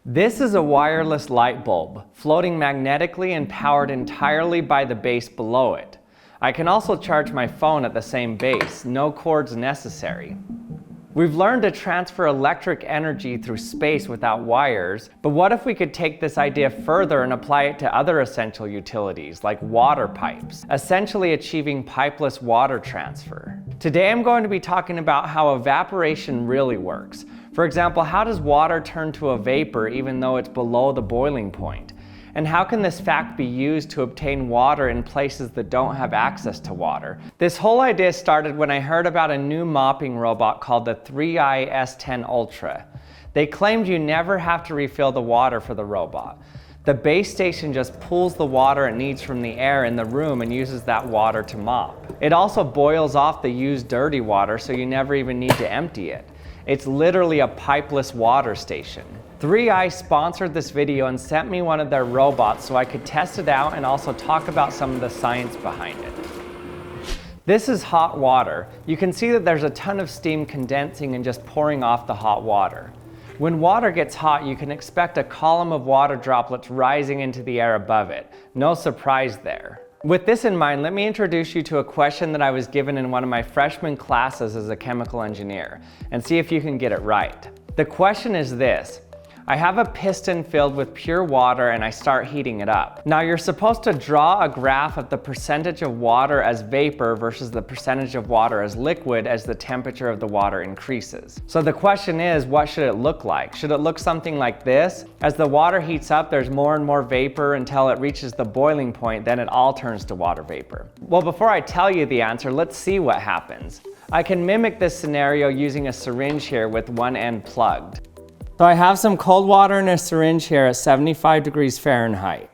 This is a wireless light bulb, floating magnetically and powered entirely by the base below it. I can also charge my phone at the same base, no cords necessary. We've learned to transfer electric energy through space without wires, but what if we could take this idea further and apply it to other essential utilities, like water pipes, essentially achieving pipeless water transfer? Today I'm going to be talking about how evaporation really works. For example, how does water turn to a vapor even though it's below the boiling point? And how can this fact be used to obtain water in places that don't have access to water? This whole idea started when I heard about a new mopping robot called the 3i S10 Ultra. They claimed you never have to refill the water for the robot. The base station just pulls the water it needs from the air in the room and uses that water to mop. It also boils off the used dirty water, so you never even need to empty it. It's literally a pipeless water station. 3i sponsored this video and sent me one of their robots so I could test it out and also talk about some of the science behind it. This is hot water. You can see that there's a ton of steam condensing and just pouring off the hot water. When water gets hot, you can expect a column of water droplets rising into the air above it. No surprise there. With this in mind, let me introduce you to a question that I was given in one of my freshman classes as a chemical engineer, and see if you can get it right. The question is this: I have a piston filled with pure water and I start heating it up. Now you're supposed to draw a graph of the percentage of water as vapor versus the percentage of water as liquid as the temperature of the water increases. So the question is, what should it look like? Should it look something like this? As the water heats up, there's more and more vapor until it reaches the boiling point, then it all turns to water vapor. Well, before I tell you the answer, let's see what happens. I can mimic this scenario using a syringe here with one end plugged. So I have some cold water in a syringe here at 75 degrees Fahrenheit.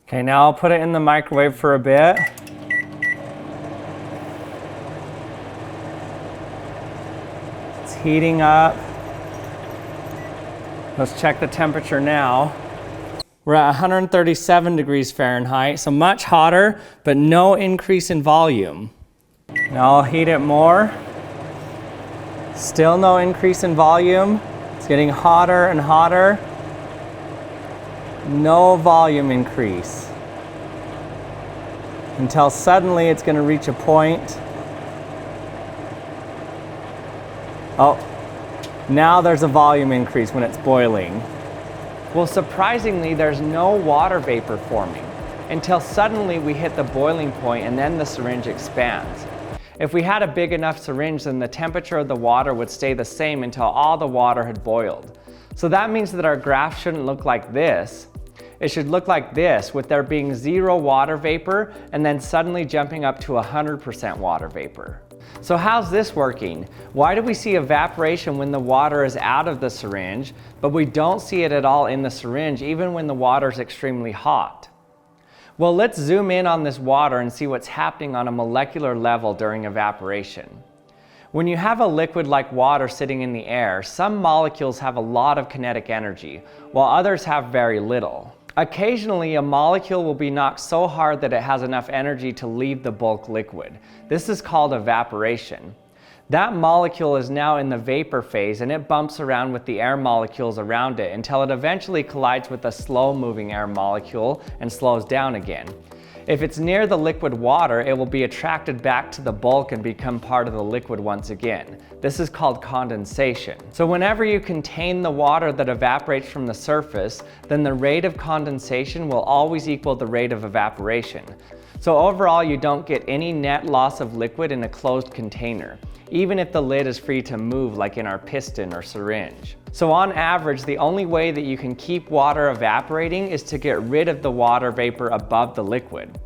Okay, now I'll put it in the microwave for a bit. It's heating up. Let's check the temperature now. We're at 137 degrees Fahrenheit, so much hotter, but no increase in volume. Now I'll heat it more. Still no increase in volume. It's getting hotter and hotter. No volume increase. Until suddenly it's going to reach a point. Oh, now there's a volume increase when it's boiling. Well, surprisingly, there's no water vapor forming until suddenly we hit the boiling point and then the syringe expands. If we had a big enough syringe, then the temperature of the water would stay the same until all the water had boiled. So that means that our graph shouldn't look like this. It should look like this, with there being 0 water vapor and then suddenly jumping up to 100% water vapor. So how's this working? Why do we see evaporation when the water is out of the syringe, but we don't see it at all in the syringe even when the water is extremely hot? Well, let's zoom in on this water and see what's happening on a molecular level during evaporation. When you have a liquid like water sitting in the air, some molecules have a lot of kinetic energy, while others have very little. Occasionally, a molecule will be knocked so hard that it has enough energy to leave the bulk liquid. This is called evaporation. That molecule is now in the vapor phase and it bumps around with the air molecules around it until it eventually collides with a slow-moving air molecule and slows down again. If it's near the liquid water, it will be attracted back to the bulk and become part of the liquid once again. This is called condensation. So whenever you contain the water that evaporates from the surface, then the rate of condensation will always equal the rate of evaporation. So overall, you don't get any net loss of liquid in a closed container, even if the lid is free to move like in our piston or syringe. So on average, the only way that you can keep water evaporating is to get rid of the water vapor above the liquid.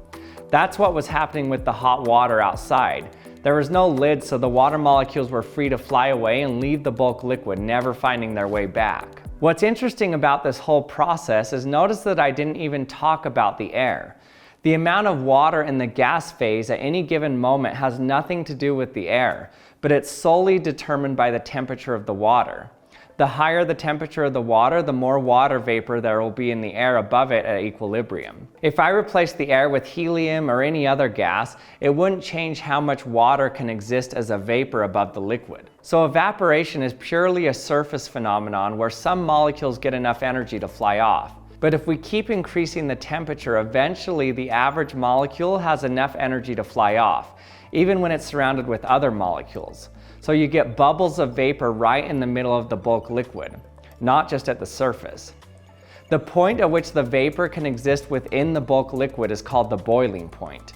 That's what was happening with the hot water outside. There was no lid, so the water molecules were free to fly away and leave the bulk liquid, never finding their way back. What's interesting about this whole process is notice that I didn't even talk about the air. The amount of water in the gas phase at any given moment has nothing to do with the air, but it's solely determined by the temperature of the water. The higher the temperature of the water, the more water vapor there will be in the air above it at equilibrium. If I replace the air with helium or any other gas, it wouldn't change how much water can exist as a vapor above the liquid. So evaporation is purely a surface phenomenon where some molecules get enough energy to fly off. But if we keep increasing the temperature, eventually the average molecule has enough energy to fly off, even when it's surrounded with other molecules. So you get bubbles of vapor right in the middle of the bulk liquid, not just at the surface. The point at which the vapor can exist within the bulk liquid is called the boiling point.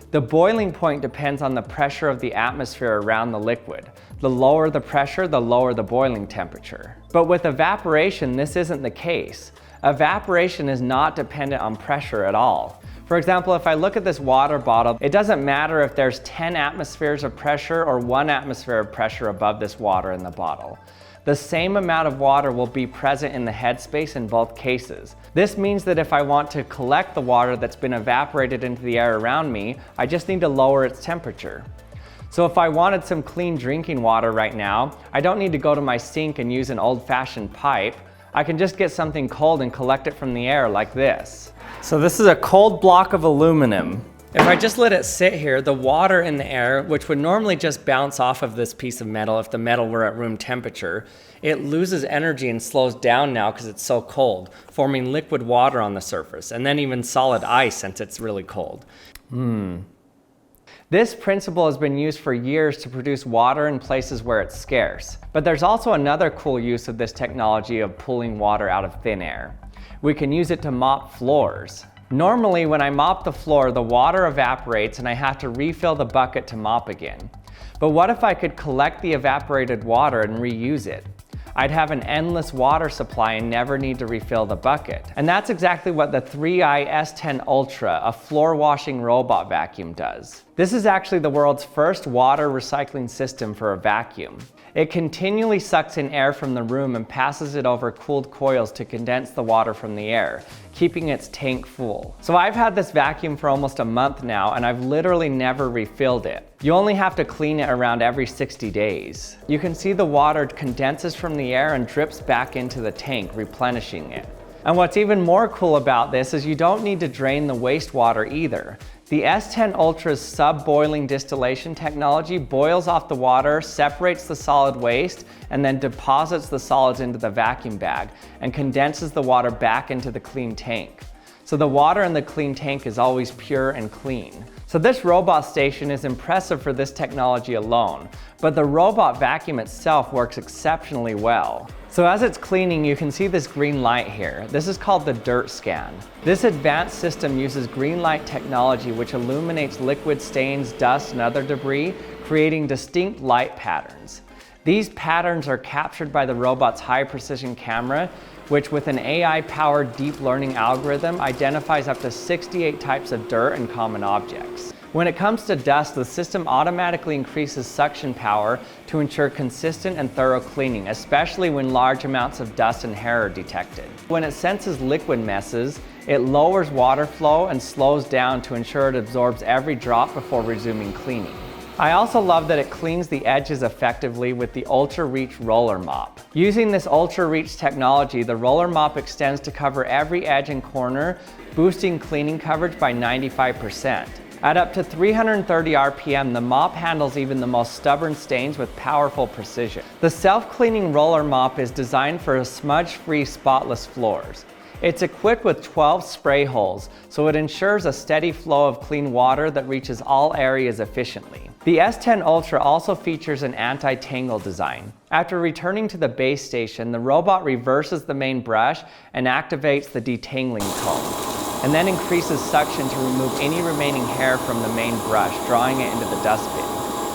The boiling point depends on the pressure of the atmosphere around the liquid. The lower the pressure, the lower the boiling temperature. But with evaporation, this isn't the case. Evaporation is not dependent on pressure at all. For example, if I look at this water bottle, it doesn't matter if there's 10 atmospheres of pressure or 1 atmosphere of pressure above this water in the bottle. The same amount of water will be present in the headspace in both cases. This means that if I want to collect the water that's been evaporated into the air around me, I just need to lower its temperature. So if I wanted some clean drinking water right now, I don't need to go to my sink and use an old-fashioned pipe. I can just get something cold and collect it from the air like this. So this is a cold block of aluminum. If I just let it sit here, the water in the air, which would normally just bounce off of this piece of metal if the metal were at room temperature, it loses energy and slows down now because it's so cold, forming liquid water on the surface, and then even solid ice since it's really cold. This principle has been used for years to produce water in places where it's scarce. But there's also another cool use of this technology of pulling water out of thin air. We can use it to mop floors. Normally, when I mop the floor, the water evaporates and I have to refill the bucket to mop again. But what if I could collect the evaporated water and reuse it? I'd have an endless water supply and never need to refill the bucket. And that's exactly what the 3i S10 Ultra, a floor washing robot vacuum, does. This is actually the world's first water recycling system for a vacuum. It continually sucks in air from the room and passes it over cooled coils to condense the water from the air, keeping its tank full. So I've had this vacuum for almost a month now and I've literally never refilled it. You only have to clean it around every 60 days. You can see the water condenses from the air and drips back into the tank, replenishing it. And what's even more cool about this is you don't need to drain the wastewater either. The S10 Ultra's sub-boiling distillation technology boils off the water, separates the solid waste, and then deposits the solids into the vacuum bag and condenses the water back into the clean tank. So the water in the clean tank is always pure and clean. So this robot station is impressive for this technology alone, but the robot vacuum itself works exceptionally well. So as it's cleaning, you can see this green light here. This is called the dirt scan. This advanced system uses green light technology which illuminates liquid stains, dust, and other debris, creating distinct light patterns. These patterns are captured by the robot's high-precision camera, which with an AI-powered deep learning algorithm identifies up to 68 types of dirt and common objects. When it comes to dust, the system automatically increases suction power to ensure consistent and thorough cleaning, especially when large amounts of dust and hair are detected. When it senses liquid messes, it lowers water flow and slows down to ensure it absorbs every drop before resuming cleaning. I also love that it cleans the edges effectively with the Ultra Reach roller mop. Using this Ultra Reach technology, the roller mop extends to cover every edge and corner, boosting cleaning coverage by 95%. At up to 330 RPM, the mop handles even the most stubborn stains with powerful precision. The self-cleaning roller mop is designed for smudge-free, spotless floors. It's equipped with 12 spray holes, so it ensures a steady flow of clean water that reaches all areas efficiently. The S10 Ultra also features an anti-tangle design. After returning to the base station, the robot reverses the main brush and activates the detangling comb, and then increases suction to remove any remaining hair from the main brush, drawing it into the dustbin.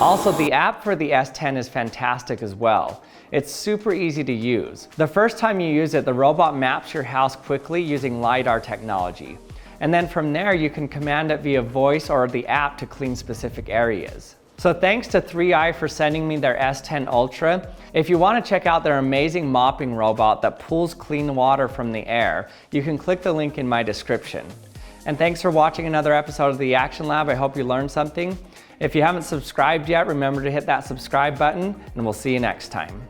Also, the app for the S10 is fantastic as well. It's super easy to use. The first time you use it, the robot maps your house quickly using LiDAR technology. And then from there, you can command it via voice or the app to clean specific areas. So thanks to 3i for sending me their S10 Ultra. If you want to check out their amazing mopping robot that pulls clean water from the air, you can click the link in my description. And thanks for watching another episode of the Action Lab. I hope you learned something. If you haven't subscribed yet, remember to hit that subscribe button, and we'll see you next time.